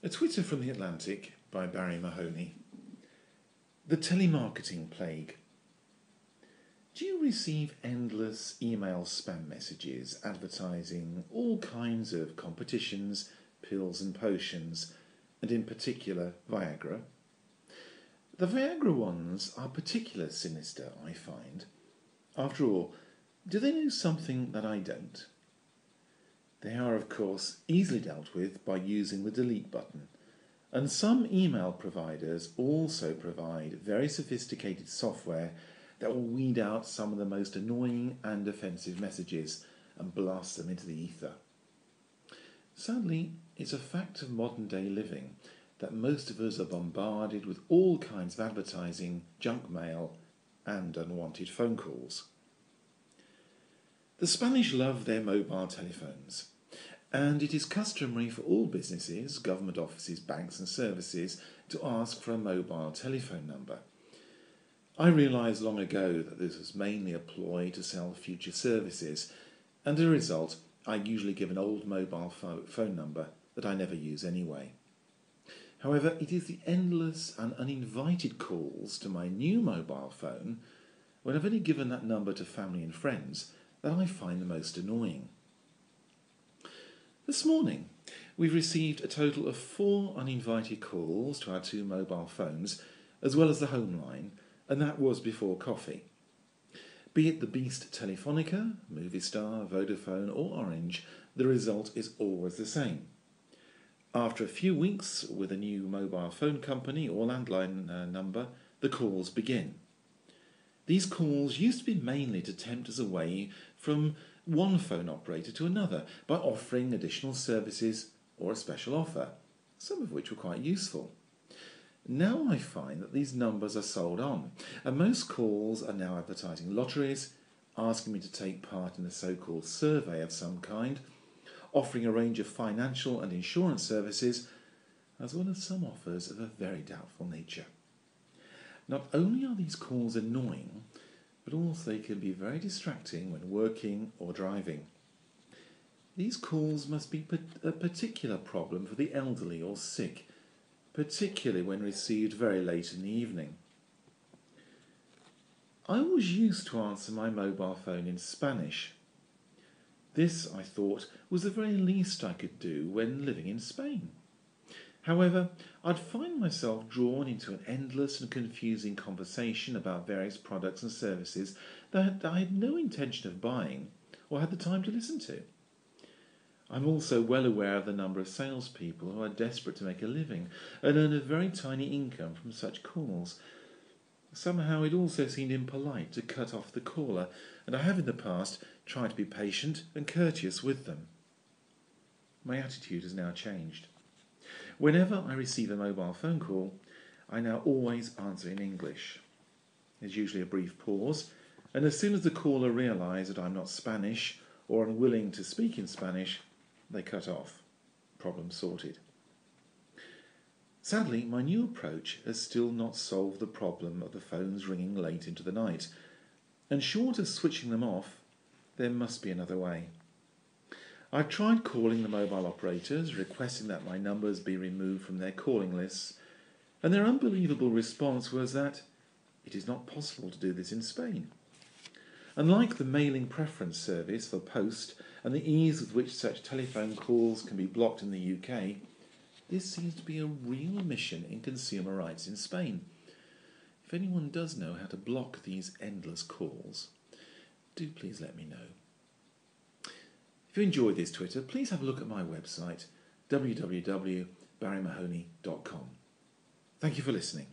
A Twitter from the Atlantic by Barrie Mahoney. The telemarketing plague. Do you receive endless email spam messages advertising all kinds of competitions, pills and potions, and in particular Viagra? The Viagra ones are particularly sinister, I find. After all, do they know something that I don't? They are, of course, easily dealt with by using the delete button, and some email providers also provide very sophisticated software that will weed out some of the most annoying and offensive messages and blast them into the ether. Sadly, it's a fact of modern day living that most of us are bombarded with all kinds of advertising, junk mail, and unwanted phone calls. The Spanish love their mobile telephones, and it is customary for all businesses, government offices, banks and services to ask for a mobile telephone number. I realised long ago that this was mainly a ploy to sell future services, and as a result I usually give an old mobile phone number that I never use anyway. However, it is the endless and uninvited calls to my new mobile phone, when I've only given that number to family and friends, that I find the most annoying. This morning, we've received a total of 4 uninvited calls to our 2 mobile phones, as well as the home line, and that was before coffee. Be it the beast Telefonica, Movistar, Vodafone or Orange, the result is always the same. After a few weeks with a new mobile phone company or landline number, the calls begin. These calls used to be mainly to tempt us away from one phone operator to another by offering additional services or a special offer, some of which were quite useful. Now I find that these numbers are sold on, and most calls are now advertising lotteries, asking me to take part in a so-called survey of some kind, offering a range of financial and insurance services, as well as some offers of a very doubtful nature. Not only are these calls annoying, but also they can be very distracting when working or driving. These calls must be a particular problem for the elderly or sick, particularly when received very late in the evening. I always used to answer my mobile phone in Spanish. This, I thought, was the very least I could do when living in Spain. However, I'd find myself drawn into an endless and confusing conversation about various products and services that I had no intention of buying or had the time to listen to. I'm also well aware of the number of salespeople who are desperate to make a living and earn a very tiny income from such calls. Somehow it also seemed impolite to cut off the caller, and I have in the past tried to be patient and courteous with them. My attitude has now changed. Whenever I receive a mobile phone call, I now always answer in English. There's usually a brief pause, and as soon as the caller realises that I'm not Spanish or unwilling to speak in Spanish, they cut off. Problem sorted. Sadly, my new approach has still not solved the problem of the phones ringing late into the night, and short of switching them off, there must be another way. I've tried calling the mobile operators, requesting that my numbers be removed from their calling lists, and their unbelievable response was that it is not possible to do this in Spain. Unlike the mailing preference service for post and the ease with which such telephone calls can be blocked in the UK, this seems to be a real omission in consumer rights in Spain. If anyone does know how to block these endless calls, do please let me know. If you enjoyed this Twitter, please have a look at my website, www.barriemahoney.com. Thank you for listening.